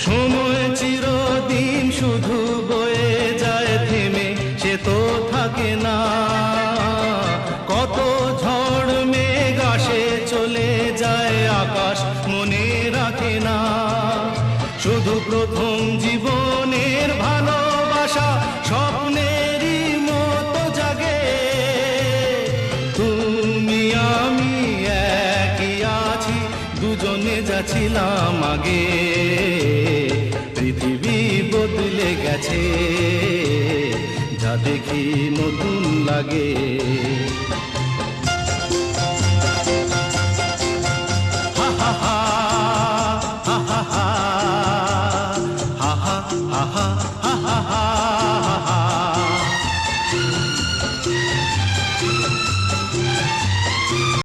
সময় চিরদিন শুধু বয়ে যায় থেমে, সে তো থাকে না। কত ঝড় মেঘ আসে চলে যায়, আকাশ মনে রাখে না। শুধু প্রথম জীবনের ভালোবাসা স্বপ্নেরই মতো জাগে। তুমি আমি একই আছি, দুজনে যাচ্ছিলাম আগে। পৃথিবী বদলে গেছে, যা দেখি নতুন লাগে।